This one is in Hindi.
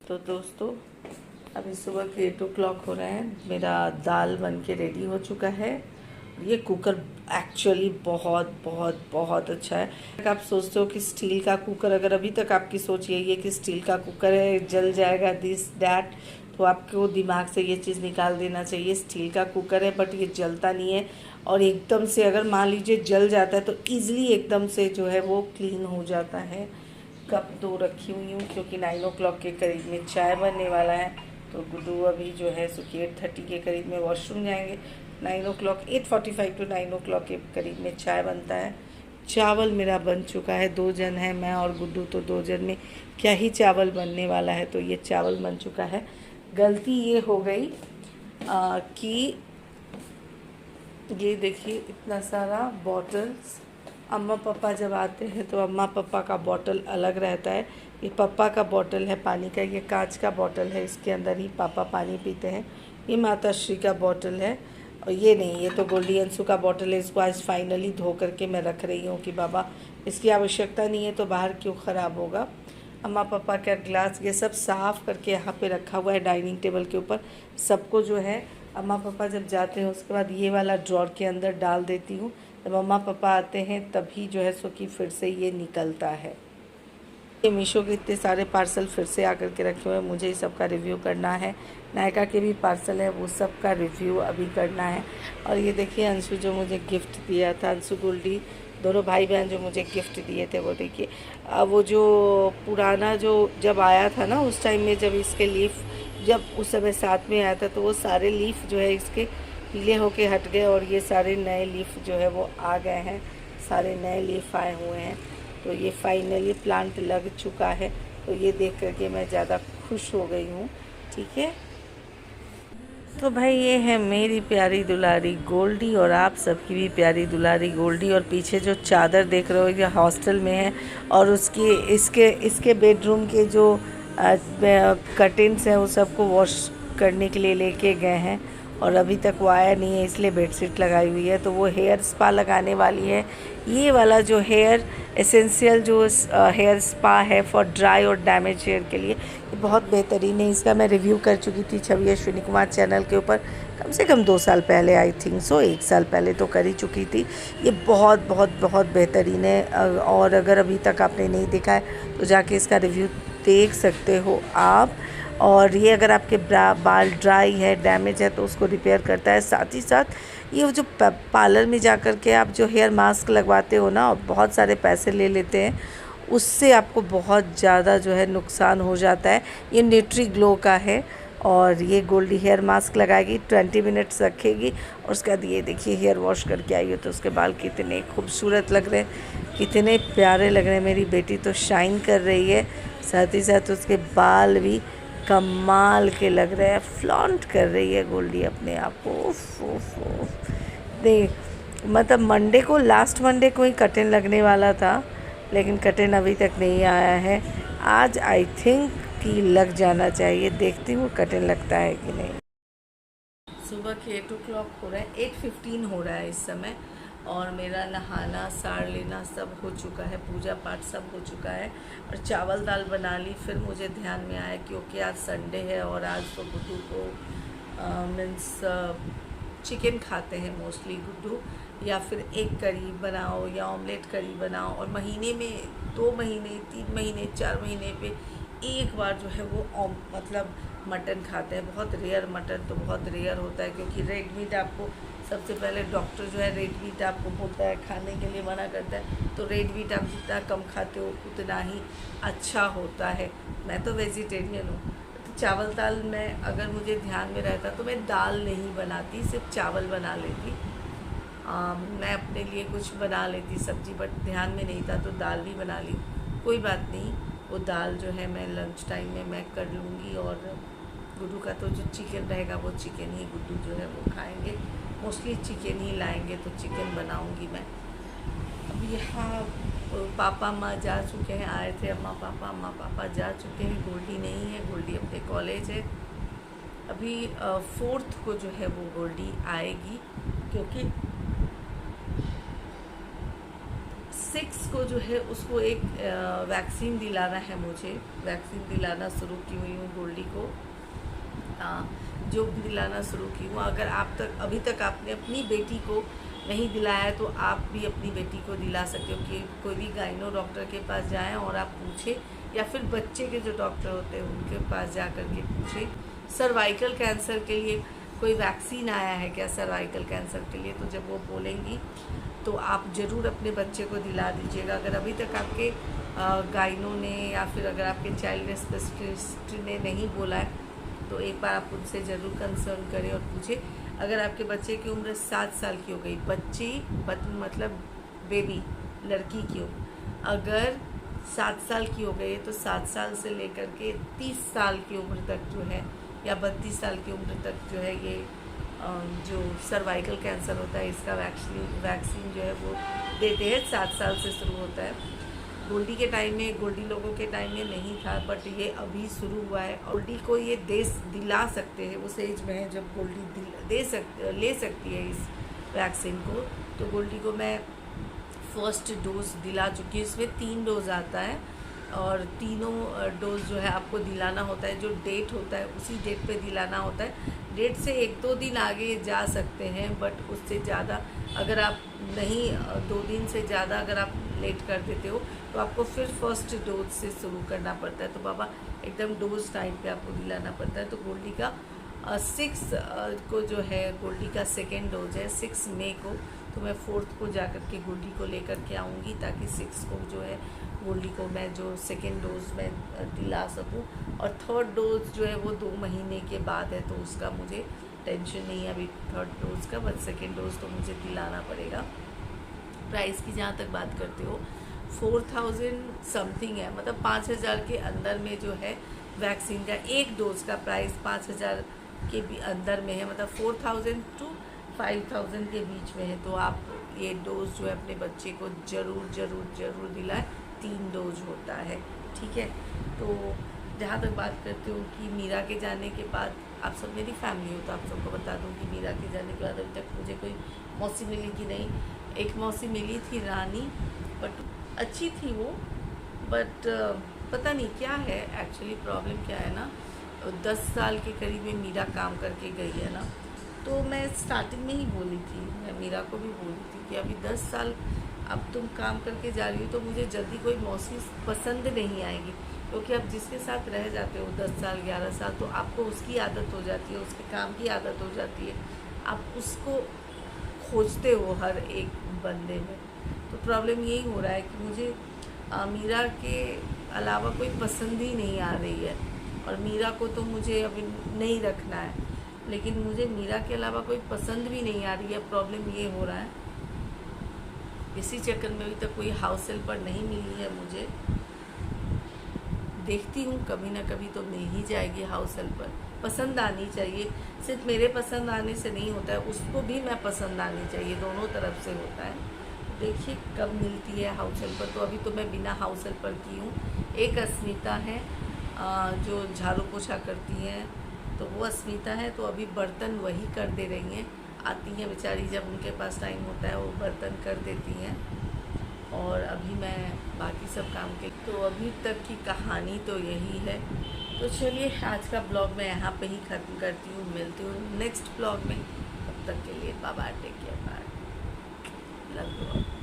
तो दोस्तों अभी सुबह के 8 o'clock हो रहे हैं। मेरा दाल बन के रेडी हो चुका है। ये कुकर एक्चुअली बहुत बहुत बहुत अच्छा है। अगर आप सोचते हो कि स्टील का कुकर, अगर अभी तक आपकी सोच यही है कि स्टील का कुकर है, जल जाएगा, दिस दैट, तो आपको दिमाग से ये चीज़ निकाल देना चाहिए। स्टील का कुकर है बट ये जलता नहीं है, और एकदम से अगर मान लीजिए जल जाता है तो ईज़िली एकदम से जो है वो क्लीन हो जाता है। कप 2 रखी हुई हूँ क्योंकि 9 o'clock के करीब में चाय बनने वाला है। तो गुड्डू अभी जो है सो कि 8:30 के करीब में वॉशरूम जाएंगे। 8:45 to 9 o'clock के करीब में चाय बनता है। चावल मेरा बन चुका है, 2 जन हैं, मैं और गुड्डू, तो 2 जन में क्या ही चावल बनने वाला है। तो ये चावल बन चुका है। गलती ये हो गई कि ये देखिए इतना सारा बॉटल्स, अम्मा पापा जब आते हैं तो अम्मा पापा का बॉटल अलग रहता है। ये पापा का बॉटल है पानी का, ये कांच का बॉटल है, इसके अंदर ही पापा पानी पीते हैं। ये माता श्री का बॉटल है, और ये नहीं, ये तो गोल्डी अंशु का बॉटल है। इसको आज फाइनली धो करके मैं रख रही हूँ कि बाबा इसकी आवश्यकता नहीं है तो बाहर क्यों ख़राब होगा। अम्मा पापा का ग्लास ये सब साफ़ करके यहाँ पे रखा हुआ है डाइनिंग टेबल के ऊपर। सबको जो है अम्मा पापा जब जाते हैं उसके बाद ये वाला ड्रॉर के अंदर डाल देती हूँ। जब अम्मा पापा आते हैं तभी जो है सो कि फिर से ये निकलता है। ये मीशो के इतने सारे पार्सल फिर से आकर के रखे हुए हैं, मुझे इस सब का रिव्यू करना है। नायका के भी पार्सल है, वो सब का रिव्यू अभी करना है। और ये देखिए अंशु जो मुझे गिफ्ट दिया था, अंशु गोल्डी दोनों भाई बहन जो मुझे गिफ्ट दिए थे, वो देखिए वो जो पुराना जो जब आया था ना उस टाइम में, जब इसके लीफ जब उस समय साथ में आया था तो वो सारे लीफ जो है इसके पीले होके हट गए और ये सारे नए लीफ जो है वो आ गए हैं, सारे नए लीफ आए हुए हैं। तो ये फाइनली प्लांट लग चुका है। तो ये देख करके मैं ज़्यादा खुश हो गई हूँ। ठीक है, तो भाई ये है मेरी प्यारी दुलारी गोल्डी और आप सबकी भी प्यारी दुलारी गोल्डी। और पीछे जो चादर देख रहे हो ये हॉस्टल में है, और उसकी इसके बेडरूम के जो कर्टेन्स हैं वो सबको वॉश करने के लिए लेके गए हैं, और अभी तक वो आया नहीं है, इसलिए बेडशीट लगाई हुई है। तो वो हेयर स्पा लगाने वाली है। ये वाला जो हेयर एसेंशियल जो हेयर स्पा है फॉर ड्राई और डैमेज हेयर के लिए, ये बहुत बेहतरीन है। इसका मैं रिव्यू कर चुकी थी छवि अश्विनी कुमार चैनल के ऊपर, कम से कम 2 साल पहले, आई थिंक सो 1 साल पहले तो कर ही चुकी थी। ये बहुत बहुत बहुत बेहतरीन है, और अगर अभी तक आपने नहीं देखा है तो जाके इसका रिव्यू देख सकते हो आप। और ये अगर आपके बाल ड्राई है, डैमेज है, तो उसको रिपेयर करता है। साथ ही साथ ये जो पार्लर में जा कर के आप जो हेयर मास्क लगवाते हो ना और बहुत सारे पैसे ले लेते हैं, उससे आपको बहुत ज़्यादा जो है नुकसान हो जाता है। ये न्यूट्री ग्लो का है, और ये गोल्डी हेयर मास्क लगाएगी, 20 मिनट्स रखेगी, और उसके बाद ये देखिए हेयर वॉश करके आई हो तो उसके बाल कितने खूबसूरत लग रहे हैं, कितने प्यारे लग रहे हैं। मेरी बेटी तो शाइन कर रही है, साथ ही साथ उसके बाल भी कमाल के लग रहे हैं, फ्लॉन्ट कर रही है गोल्डी अपने आप को। उफ। देख, मतलब मंडे को, लास्ट मंडे को ही कटिंग लगने वाला था, लेकिन कटिंग अभी तक नहीं आया है। आज आई थिंक कि लग जाना चाहिए, देखती हूँ कटिंग लगता है कि नहीं। सुबह के 8 o'clock हो रहा है, 8:15 हो रहा है इस समय, और मेरा नहाना सार लेना सब हो चुका है, पूजा पाठ सब हो चुका है, और चावल दाल बना ली। फिर मुझे ध्यान में आया क्योंकि आज संडे है और आज तो गुड्डू को मीन्स चिकन खाते हैं मोस्टली गुड्डू, या फिर एग करी बनाओ या ऑमलेट करी बनाओ। और महीने में 2 महीने 3 महीने 4 महीने पे एक बार जो है वो मतलब मटन खाते हैं। बहुत रेयर, मटन तो बहुत रेयर होता है, क्योंकि रेड मीट आपको सबसे पहले डॉक्टर जो है रेड मीट आपको बोलता है खाने के लिए, मना करता है। तो रेड मीट आप जितना कम खाते हो उतना ही अच्छा होता है। मैं तो वेजिटेरियन हूँ, तो चावल दाल में अगर मुझे ध्यान में रहता तो मैं दाल नहीं बनाती, सिर्फ चावल बना लेती। मैं अपने लिए कुछ बना लेती सब्जी, बट ध्यान में नहीं था तो दाल भी बना ली। कोई बात नहीं, वो दाल जो है मैं लंच टाइम में मैं कर लूँगी। और गुड्डू का तो जो चिकन रहेगा वो चिकन ही गुड्डू जो है वो खाएंगे, मोस्टली चिकन ही लाएंगे तो चिकन बनाऊंगी मैं। अब यहाँ पापा अम्मा जा चुके हैं, आए थे अम्मा पापा जा चुके हैं। गोल्डी नहीं है, गोल्डी अपने कॉलेज है। अभी 4th को जो है वो गोल्डी आएगी, क्योंकि 6 को जो है उसको एक वैक्सीन दिलाना है। मुझे वैक्सीन दिलाना शुरू की हुई हूँ गोल्डी को। जो दिलाना शुरू की हूँ। अगर आप अभी तक आपने अपनी बेटी को नहीं दिलाया है तो आप भी अपनी बेटी को दिला सकते हो कि कोई भी गाइनो डॉक्टर के पास जाएं और आप पूछें, या फिर बच्चे के जो डॉक्टर होते हैं उनके पास जा कर के पूछें सर्वाइकल कैंसर के लिए कोई वैक्सीन आया है क्या सर्वाइकल कैंसर के लिए। तो जब वो बोलेंगी तो आप ज़रूर अपने बच्चे को दिला दीजिएगा। अगर अभी तक आपके गाइनो ने या फिर अगर आपके चाइल्ड स्पेशलिस्ट ने नहीं बोला है तो एक बार आप उनसे ज़रूर कंसर्न करें और पूछें। अगर आपके बच्चे की उम्र 7 साल की हो गई, मतलब बेबी लड़की की उम्र अगर 7 साल की हो गई है तो 7 साल से लेकर के 30 साल की उम्र तक जो है या 32 साल की उम्र तक जो है ये जो सर्वाइकल कैंसर होता है इसका वैक्सीन जो है वो देते हैं। 7 साल से शुरू होता है। गोल्डी के टाइम में, गोल्डी लोगों के टाइम में नहीं था, बट ये अभी शुरू हुआ है। गोल्डी को ये दिला सकते हैं, उस एज में है जब गोल्डी ले सकती है इस वैक्सीन को। तो गोल्डी को मैं फर्स्ट डोज दिला चुकी हूँ। इसमें 3 डोज आता है और तीनों डोज जो है आपको दिलाना होता है। जो डेट होता है उसी डेट पे दिलाना होता है। डेट से 1-2 दिन आगे जा सकते हैं, बट उससे ज़्यादा अगर आप नहीं 2 दिन से ज़्यादा अगर आप लेट कर देते हो तो आपको फिर फर्स्ट डोज से शुरू करना पड़ता है। तो बाबा एकदम डोज टाइम पे आपको दिलाना पड़ता है। तो गोल्डी का 6 को जो है गोल्डी का सेकेंड डोज है 6 मई को। तो मैं 4th को जा कर के गोल्डी को लेकर के आऊँगी ताकि 6 को जो है गोल्डी को मैं जो सेकेंड डोज में दिला सकूं। और 3rd डोज जो है वो 2 महीने के बाद है, तो उसका मुझे टेंशन नहीं है अभी 3rd डोज का, बट सेकेंड डोज तो मुझे दिलाना पड़ेगा। प्राइस की जहाँ तक बात करते हो 4000 समथिंग है, मतलब 5000 के अंदर में जो है वैक्सीन का एक डोज का प्राइस 5000 के भी अंदर में है, मतलब 4000 to 5000 के बीच में है। तो आप ये डोज जो है अपने बच्चे को ज़रूर दिलाएं। 3 डोज होता है, ठीक है। तो जहाँ तक बात करते हो कि मीरा के जाने के बाद, आप सब मेरी फैमिली हो तो आप सबको बता दूँ कि मीरा के जाने के बाद अभी तक मुझे कोई मौसी मिली कि नहीं। एक मौसी मिली थी रानी, बट अच्छी थी वो, बट पता नहीं क्या है एक्चुअली प्रॉब्लम क्या है ना। 10 साल के करीब में मीरा काम करके गई है ना, तो मैं स्टार्टिंग में ही बोली थी, मैं मीरा को भी बोली थी कि अभी 10 साल अब तुम काम करके जा रही हो तो मुझे जल्दी कोई मौसी पसंद नहीं आएगी, क्योंकि आप जिसके साथ रह जाते हो 10 साल 11 साल तो आपको उसकी आदत हो जाती है, उसके काम की आदत हो जाती है, आप उसको खोजते हो हर एक बंदे में। तो प्रॉब्लम यही हो रहा है कि मुझे मीरा के अलावा कोई पसंद ही नहीं आ रही है, और मीरा को तो मुझे अभी नहीं रखना है, लेकिन मुझे मीरा के अलावा कोई पसंद भी नहीं आ रही है। प्रॉब्लम ये हो रहा है, इसी चक्कर में अभी तक कोई हाउस हेल्पर नहीं मिली है मुझे। देखती हूँ कभी ना कभी तो मिल ही जाएगी हाउस हेल्पर। पसंद आनी चाहिए, सिर्फ मेरे पसंद आने से नहीं होता है, उसको भी मैं पसंद आनी चाहिए, दोनों तरफ से होता है। देखिए कब मिलती है हाउस हेल्पर। तो अभी तो मैं बिना हाउस हेल्पर की हूँ। एक अस्मिता है जो झाड़ू पोछा करती हैं, तो वो अस्मिता है, तो अभी बर्तन वही कर दे रही हैं। आती हैं बेचारी, जब उनके पास टाइम होता है वो बर्तन कर देती हैं, और अभी मैं बाकी सब काम के। तो अभी तक की कहानी तो यही है। तो चलिए आज का ब्लॉग मैं यहाँ पे ही ख़त्म करती हूँ, मिलती हूँ नेक्स्ट ब्लॉग में। तब तक के लिए bye bye, take care, bye, love you.